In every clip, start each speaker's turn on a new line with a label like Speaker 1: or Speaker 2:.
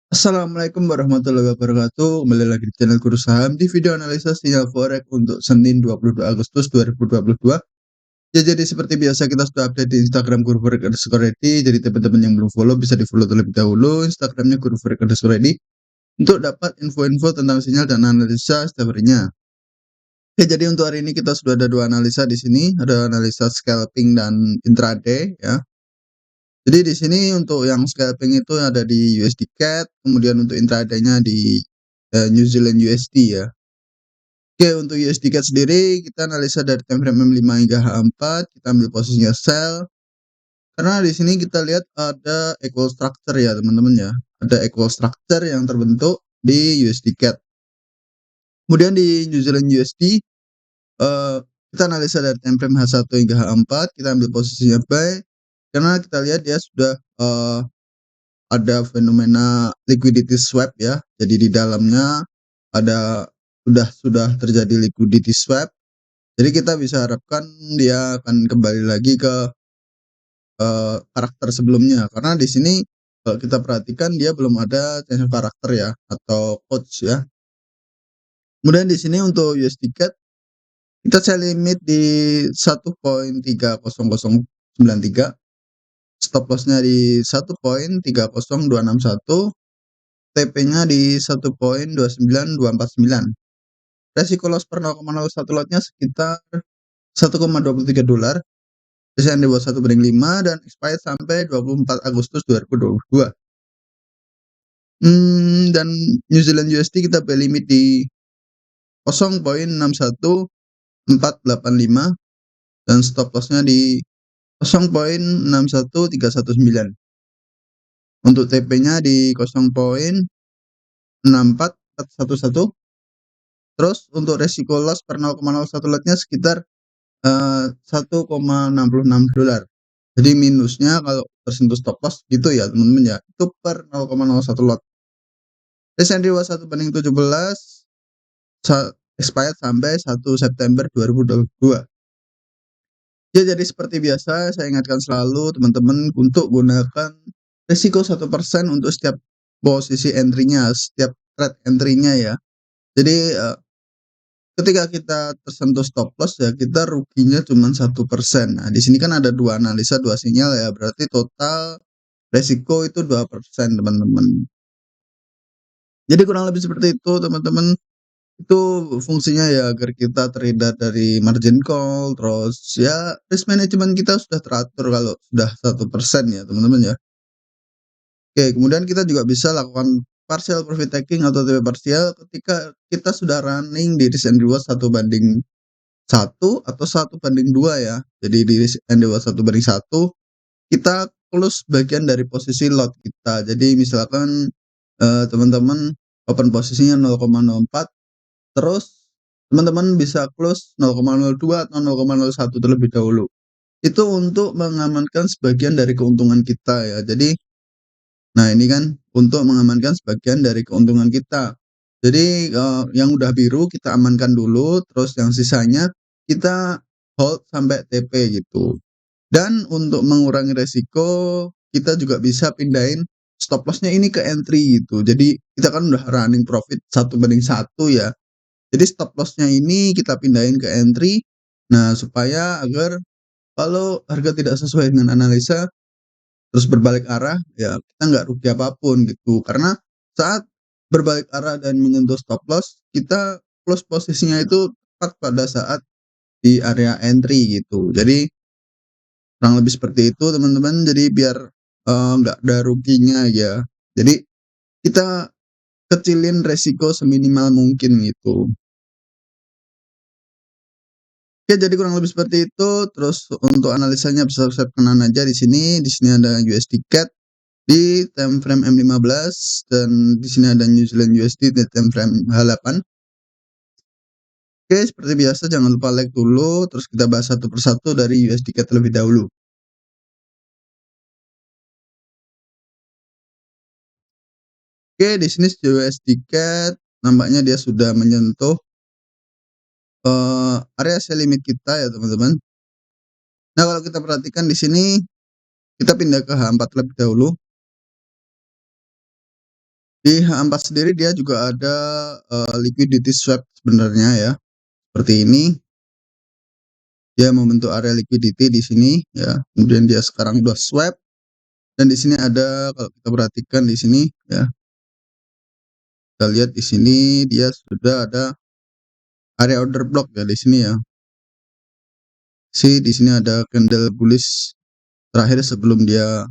Speaker 1: Assalamualaikum warahmatullahi wabarakatuh. Kembali lagi di channel Guru Saham di video analisa sinyal forex untuk Senin 22 Agustus 2022. Ya, jadi seperti biasa kita sudah update di Instagram Guru Forex underscore ready. Jadi teman-teman yang belum follow bisa di follow terlebih dahulu Instagramnya Guru Forex underscore ready untuk dapat info-info tentang sinyal dan analisa setiap harinya. Oke, jadi untuk hari ini kita sudah ada dua analisa di sini, ada analisa scalping dan intraday ya. Jadi di sini untuk yang scalping itu ada di USD CAD, kemudian untuk intraday-nya di New Zealand USD ya. Oke, untuk USD CAD sendiri kita analisa dari time frame M5 hingga H4, kita ambil posisinya sell. Karena di sini kita lihat ada equal structure ya teman-teman ya. Ada equal structure yang terbentuk di USD CAD. Kemudian di New Zealand USD kita analisa dari time frame H1 hingga H4, kita ambil posisinya buy. Karena kita lihat dia sudah ada fenomena liquidity swap ya. Jadi di dalamnya ada sudah terjadi liquidity swap. Jadi kita bisa harapkan dia akan kembali lagi ke karakter sebelumnya. Karena di sini kalau kita perhatikan dia belum ada change of karakter ya atau coach ya. Kemudian di sini untuk USD CAD kita set limit di 1.30093, stop lossnya di 1.30261, TP-nya di 1.29249. Resiko loss per 0,01 lotnya sekitar $1,23. Desain di bawah 1/5 dan expired sampai 24 Agustus 2022. Dan New Zealand USD kita buy limit di 0.61485 dan stop lossnya di 0.61319. Untuk TP-nya di 0.64411. Terus untuk resiko loss per 0,01 lotnya sekitar $1,66. Jadi minusnya kalau tersentuh stop loss gitu ya teman-teman ya, itu per 0,01 lot. Desain di bawah 1/17 expired sampai 1 September 2022. Ya, jadi seperti biasa saya ingatkan selalu teman-teman untuk gunakan risiko 1% untuk setiap posisi entry-nya, setiap trade entry-nya ya. Jadi ketika kita tersentuh stop loss ya kita ruginya cuma 1%. Nah, di sini kan ada dua analisa, dua sinyal ya, berarti total resiko itu 2% teman-teman. Jadi kurang lebih seperti itu teman-teman. Itu fungsinya ya agar kita terhindar dari margin call, terus ya risk management kita sudah teratur kalau sudah 1% ya teman-teman ya. Oke, kemudian kita juga bisa lakukan partial profit taking atau TP parsial ketika kita sudah running di risk and reward 1/1 atau 1/2 ya. Jadi di risk and reward 1/1 kita close bagian dari posisi lot kita. Jadi misalkan teman-teman open posisinya 0,04, terus teman-teman bisa close 0,02 atau 0,01 terlebih dahulu. Itu untuk mengamankan sebagian dari keuntungan kita ya. Jadi nah ini kan untuk mengamankan sebagian dari keuntungan kita. Jadi yang udah biru kita amankan dulu, terus yang sisanya kita hold sampai TP gitu. Dan untuk mengurangi resiko kita juga bisa pindahin stop loss-nya ini ke entry gitu. Jadi kita kan udah running profit 1/1 ya. Jadi stop loss-nya ini kita pindahin ke entry. Nah, supaya agar kalau harga tidak sesuai dengan analisa terus berbalik arah, ya kita nggak rugi apapun gitu. Karena saat berbalik arah dan menyentuh stop loss, kita close posisinya itu tepat pada saat di area entry gitu. Jadi kurang lebih seperti itu teman-teman. Jadi biar nggak ada ruginya ya. Jadi kita kecilin resiko seminimal mungkin gitu. Oke, jadi kurang lebih seperti itu. Terus untuk analisanya bisa saya kenalan aja di sini. Di sini ada USD CAD di time frame M15 dan di sini ada New Zealand USD di time frame H8. Oke, seperti biasa jangan lupa like dulu, terus kita bahas satu persatu dari USD CAD terlebih dahulu. Oke, di sini USD CAD nampaknya dia sudah menyentuh area sell limit kita ya teman-teman. Nah, kalau kita perhatikan di sini kita pindah ke H4 terlebih dahulu. Di H4 sendiri dia juga ada, liquidity swap sebenarnya ya, seperti ini. Dia membentuk area liquidity di sini ya, kemudian dia sekarang udah swap dan di sini ada kalau kita perhatikan di sini ya, kita lihat di sini dia sudah ada area order block ya di sini ya. Di sini ada candle bullish terakhir sebelum dia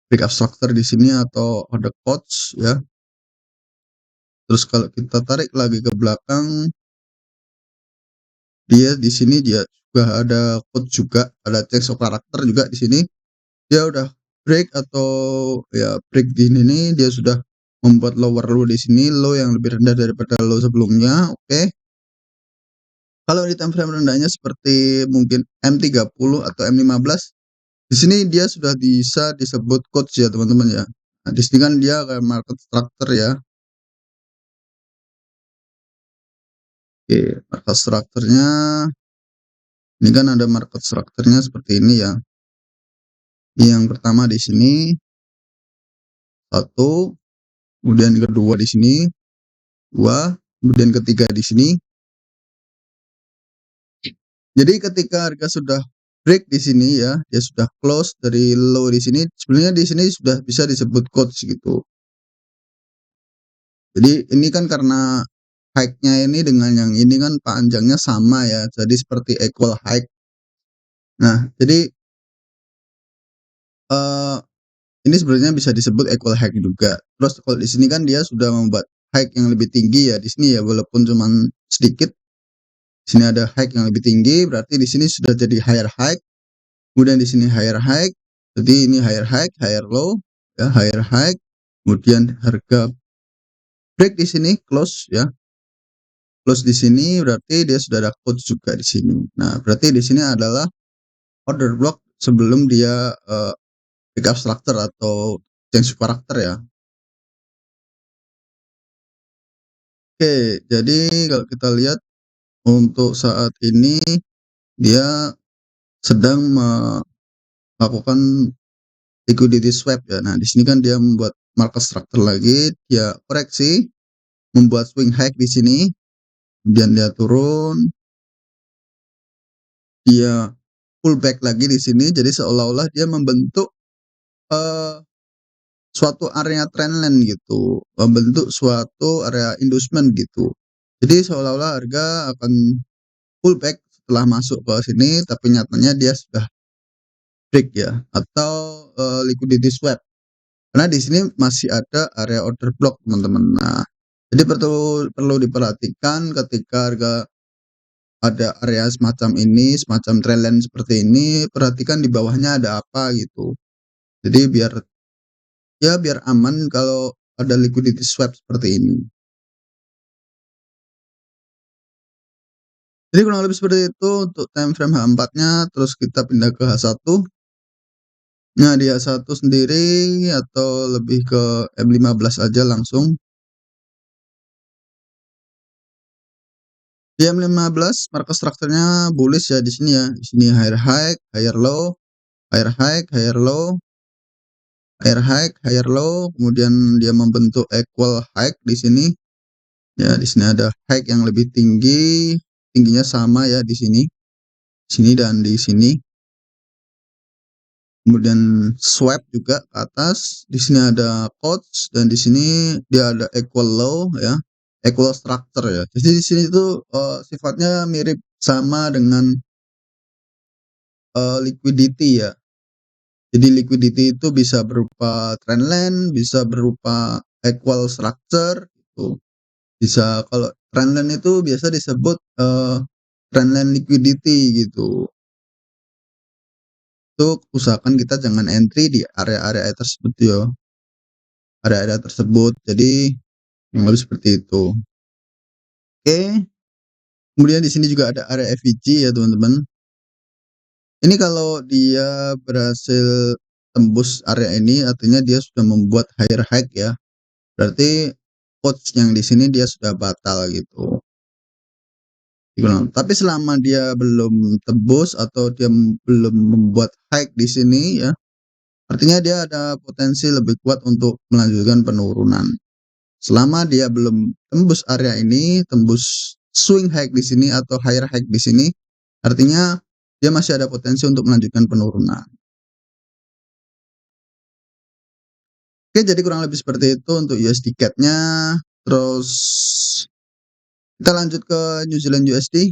Speaker 1: breakout structure di sini atau ada quotes ya. Terus kalau kita tarik lagi ke belakang, dia di sini dia juga ada quote juga, ada change of karakter juga di sini. Dia udah break atau ya break di sini dia sudah membuat lower low di sini, low yang lebih rendah daripada low sebelumnya, oke. Kalau di time frame rendahnya seperti mungkin M30 atau M15, di sini dia sudah bisa disebut coach ya teman-teman ya. Nah, di sini kan dia kayak market structure ya. Oke, market structure-nya ini kan ada market structure-nya seperti ini ya. Yang pertama di sini satu, kemudian kedua di sini dua, kemudian ketiga di sini. Jadi ketika harga sudah break di sini ya, dia sudah close dari low di sini, sebenarnya di sini sudah bisa disebut coach gitu. Jadi ini kan karena high-nya ini dengan yang ini kan panjangnya sama ya, jadi seperti equal high. Nah, jadi eh ini sebenarnya bisa disebut equal high juga. Terus kalau di sini kan dia sudah membuat high yang lebih tinggi ya di sini ya, walaupun cuman sedikit. Di sini ada high yang lebih tinggi, berarti di sini sudah jadi higher high. Kemudian di sini higher high, jadi ini higher high, higher low, ya higher high. Kemudian harga break di sini close ya, close di sini berarti dia sudah ada quote juga di sini. Nah, berarti di sini adalah order block sebelum dia pick up structure atau change karakter ya. Oke, jadi kalau kita lihat untuk saat ini dia sedang melakukan liquidity swap ya. Nah, di sini kan dia membuat market structure lagi, dia koreksi, membuat swing high di sini, kemudian dia turun, dia pull back lagi di sini, jadi seolah-olah dia membentuk eh, suatu area trendline gitu, membentuk suatu area inducement gitu. Jadi seolah-olah harga akan pull back setelah masuk ke sini, tapi nyatanya dia sudah break ya, atau liquidity swap. Karena di sini masih ada area order block teman-teman. Nah, jadi perlu perlu diperhatikan ketika harga ada area semacam ini, semacam trendline seperti ini, perhatikan di bawahnya ada apa gitu. Jadi biar aman kalau ada liquidity swap seperti ini. Jadi kurang lebih seperti itu untuk time frame H4-nya, terus kita pindah ke H1. Nah, di H1 sendiri atau lebih ke M15 aja langsung. Di M15 market structure-nya bullish ya di sini ya. Di sini higher high, higher low, higher high, higher low, higher high, higher low, kemudian dia membentuk equal high di sini. Ya, di sini ada high yang lebih tinggi, tingginya sama ya di sini. Sini dan di sini. Kemudian swap juga ke atas. Di sini ada quotes dan di sini dia ada equal low ya, equal structure ya. Jadi di sini itu sifatnya mirip sama dengan liquidity ya. Jadi liquidity itu bisa berupa trendline, bisa berupa equal structure gitu. Bisa kalau trendline itu biasa disebut trendline liquidity gitu. Untuk usahakan kita jangan entry di area-area tersebut ya. Area-area tersebut. Jadi yang lebih seperti itu. Oke. Kemudian di sini juga ada area FVG ya teman-teman. Ini kalau dia berhasil tembus area ini artinya dia sudah membuat higher high ya. Berarti quotes yang di sini dia sudah batal gitu. Tapi selama dia belum tembus atau dia belum membuat high di sini ya, Artinya dia ada potensi lebih kuat untuk melanjutkan penurunan. Selama dia belum tembus area ini, tembus swing high di sini atau higher high di sini, artinya dia masih ada potensi untuk melanjutkan penurunan. Oke, jadi kurang lebih seperti itu untuk USD CAD-nya. Terus kita lanjut ke New Zealand USD.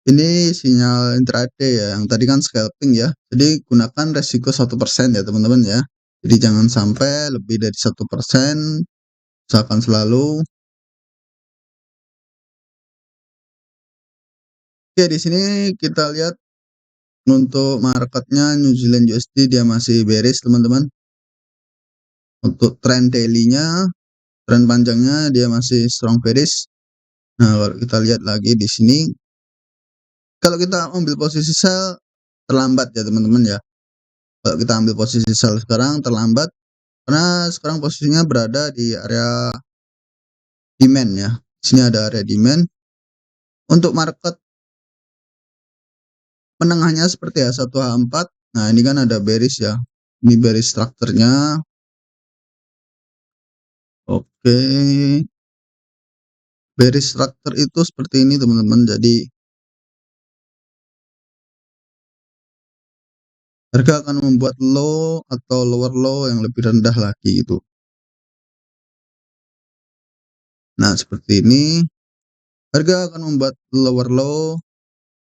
Speaker 1: Ini sinyal intraday ya, yang tadi kan scalping ya. Jadi gunakan resiko 1% ya teman-teman ya. Jadi jangan sampai lebih dari 1%, usahakan selalu. Oke, di sini kita lihat untuk marketnya New Zealand USD dia masih bearish teman-teman. Untuk trend daily-nya, trend panjangnya dia masih strong bearish. Nah, kalau kita lihat lagi di sini, kalau kita ambil posisi sell terlambat ya teman-teman ya. Kalau kita ambil posisi sell sekarang terlambat karena sekarang posisinya berada di area demand ya. Di sini ada area demand. Untuk market menengahnya seperti H1H4. Nah, ini kan ada bearish ya. Ini bearish strukturnya. Oke. Bearish structure itu seperti ini teman-teman. Jadi harga akan membuat low atau lower low yang lebih rendah lagi gitu. Nah, seperti ini. Harga akan membuat lower low,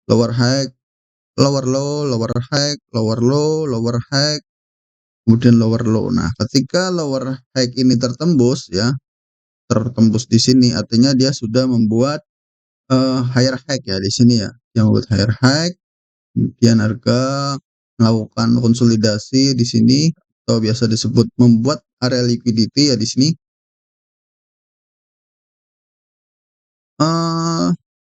Speaker 1: lower high, lower low, lower high, lower low, lower high, kemudian lower low. Nah, ketika lower high ini tertembus ya, tertembus di sini artinya dia sudah membuat higher high ya di sini ya. Yang membuat higher high, kemudian harga melakukan konsolidasi di sini atau biasa disebut membuat area liquidity ya di sini.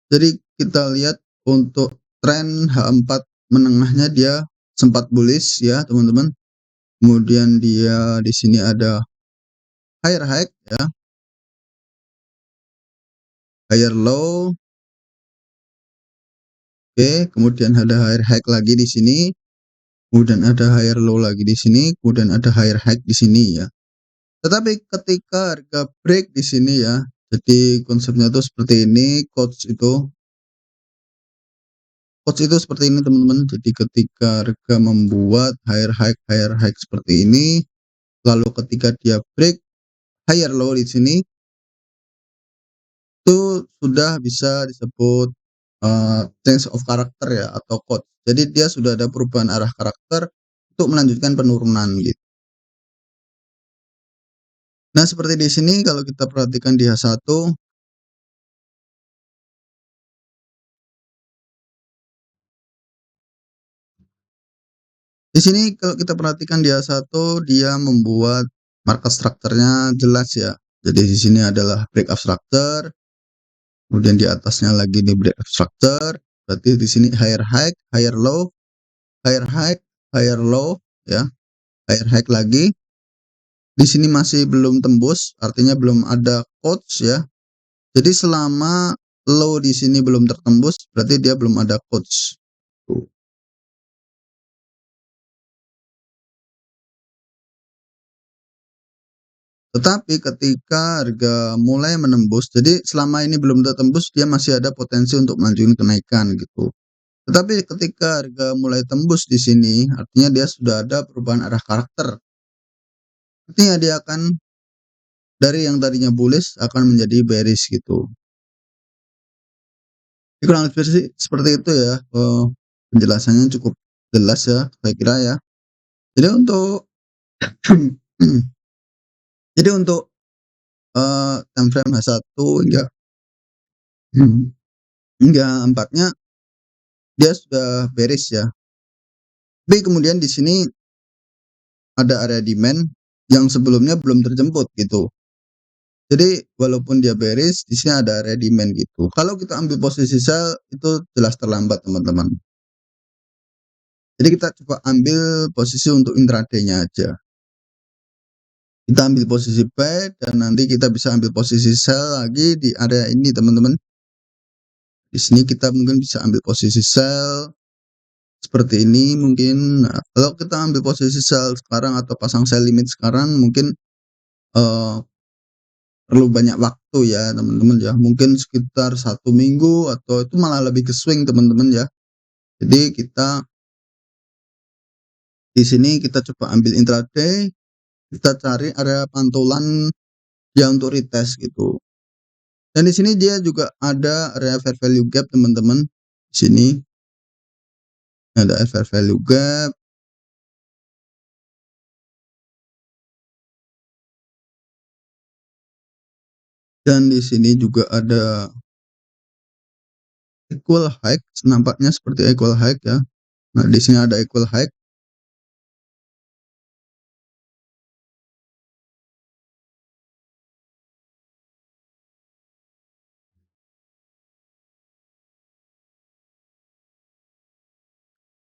Speaker 1: Jadi kita lihat untuk tren H4 menengahnya dia sempat bullish ya teman-teman. Kemudian dia di sini ada higher high ya, higher low. Oke, kemudian ada higher high lagi di sini. Kemudian ada higher low lagi di sini, kemudian ada higher high di sini ya. Tetapi ketika harga break di sini ya, jadi konsepnya tuh seperti ini, Quotes itu seperti ini teman-teman. Jadi ketika harga membuat higher high seperti ini, lalu ketika dia break higher low di sini, itu sudah bisa disebut change of character ya atau quotes. Jadi dia sudah ada perubahan arah karakter untuk melanjutkan penurunan gitu. Nah, seperti di sini kalau kita perhatikan di H1, di sini kalau kita perhatikan di H1 dia membuat market structure-nya jelas ya. Jadi di sini adalah breakout structure, kemudian di atasnya lagi di breakout structure. Berarti di sini higher high, higher low, higher high, higher low ya. Higher high lagi. Di sini masih belum tembus, artinya belum ada quotes ya. Jadi selama low di sini belum tertembus, berarti dia belum ada quotes. Tetapi ketika harga mulai menembus, jadi selama ini belum tertembus, dia masih ada potensi untuk melanjutkan kenaikan gitu. Tetapi ketika harga mulai tembus di sini, artinya dia sudah ada perubahan arah karakter. Artinya dia akan dari yang tadinya bullish akan menjadi bearish gitu. Jadi kurang lebih sih seperti itu ya. Penjelasannya cukup jelas ya, saya kira ya. Jadi untuk jadi untuk time frame H1 hingga 4-nya dia sudah bearish ya. Tapi kemudian di sini ada area demand yang sebelumnya belum terjemput gitu. Jadi walaupun dia bearish, di sini ada area demand gitu. Kalau kita ambil posisi sell itu jelas terlambat teman-teman. Jadi kita coba ambil posisi untuk intraday-nya aja. Kita ambil posisi buy dan nanti kita bisa ambil posisi sell lagi di area ini teman-teman. Di sini kita mungkin bisa ambil posisi sell seperti ini mungkin. Nah, kalau kita ambil posisi sell sekarang atau pasang sell limit sekarang mungkin, eee, perlu banyak waktu ya teman-teman ya, mungkin sekitar 1 minggu atau itu malah lebih ke swing teman-teman ya. Jadi kita di sini kita coba ambil intraday, kita cari area pantulan ya untuk retest gitu. Dan di sini dia juga ada area fair value gap teman-teman, di sini ada fair value gap. Dan di sini juga ada equal high, nampaknya seperti equal high ya. Nah, di sini ada equal high,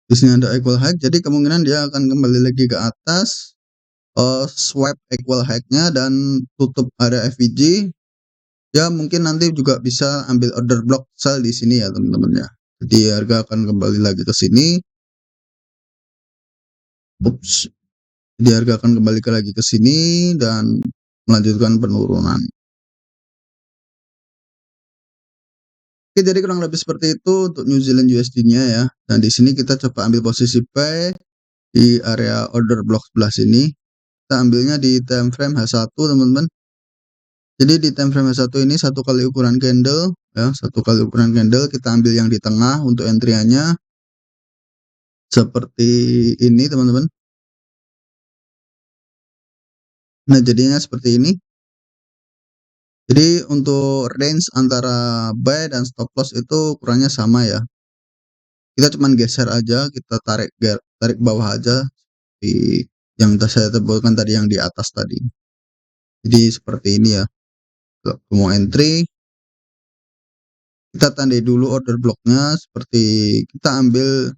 Speaker 1: di sini ada equal high, jadi kemungkinan dia akan kembali lagi ke atas, swipe equal high-nya dan tutup area FVG. Ya mungkin nanti juga bisa ambil order block sell di sini ya teman-teman ya. Jadi harga akan kembali lagi ke sini. Ups. Jadi harga akan kembali lagi ke sini dan melanjutkan penurunan. Oke, jadi kurang lebih seperti itu untuk New Zealand USD-nya ya. Dan di sini kita coba ambil posisi buy di area order block sebelah sini. Kita ambilnya di time frame H1 teman-teman. Jadi di time frame H1 ini satu kali ukuran candle ya, satu kali ukuran candle kita ambil yang di tengah untuk entry-nya seperti ini teman-teman. Nah, jadinya seperti ini. Jadi untuk range antara buy dan stop loss itu ukurannya sama ya. Kita cuman geser aja, kita tarik bawah aja di yang saya sebutkan tadi yang di atas tadi. Jadi seperti ini ya. Kalau mau entry, kita tandai dulu order blocknya seperti kita ambil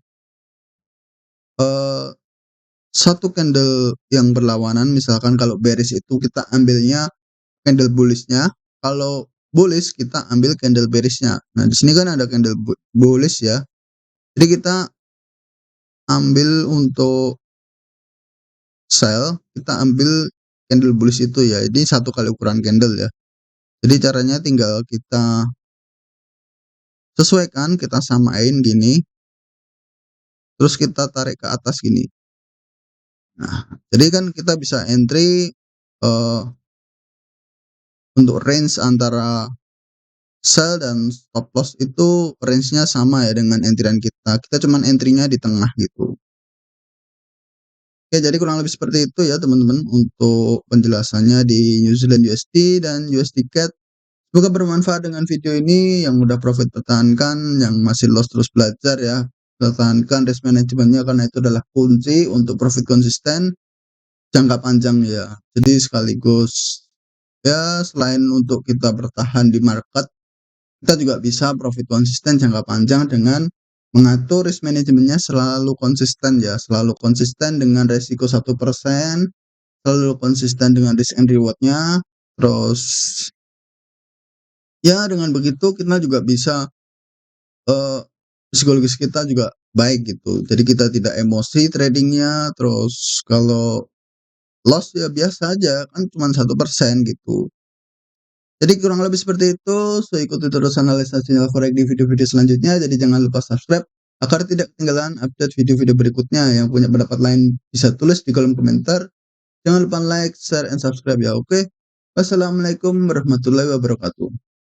Speaker 1: satu candle yang berlawanan. Misalkan kalau bearish itu kita ambilnya candle bullish-nya, kalau bullish kita ambil candle bearish-nya. Nah, di sini kan ada candle bullish ya. Jadi kita ambil untuk sell, kita ambil candle bullish itu ya. Ini satu kali ukuran candle ya. Jadi caranya tinggal kita sesuaikan, kita samain gini. Terus kita tarik ke atas gini. Nah, jadi kan kita bisa entry untuk range antara sell dan stop loss itu range-nya sama ya dengan entryan kita. Kita cuman entry-nya di tengah gitu. Oke, jadi kurang lebih seperti itu ya teman-teman untuk penjelasannya di New Zealand USD dan USD CAD. Semoga bermanfaat dengan video ini. Yang udah profit pertahankan, yang masih loss terus belajar ya. Pertahankan risk manajemennya karena itu adalah kunci untuk profit konsisten jangka panjang ya. Jadi sekaligus ya selain untuk kita bertahan di market, kita juga bisa profit konsisten jangka panjang dengan mengatur risk manajemennya selalu konsisten ya, selalu konsisten dengan resiko 1%, selalu konsisten dengan risk and reward-nya. Terus ya dengan begitu kita juga bisa psikologis kita juga baik gitu. Jadi kita tidak emosi tradingnya, terus kalau loss ya biasa aja kan cuma 1% gitu. Jadi kurang lebih seperti itu. So ikuti terus analisa sinyal forex di video-video selanjutnya. Jadi jangan lupa subscribe agar tidak ketinggalan update video-video berikutnya. Yang punya pendapat lain bisa tulis di kolom komentar. Jangan lupa like, share, and subscribe ya. Oke. Wassalamualaikum warahmatullahi wabarakatuh.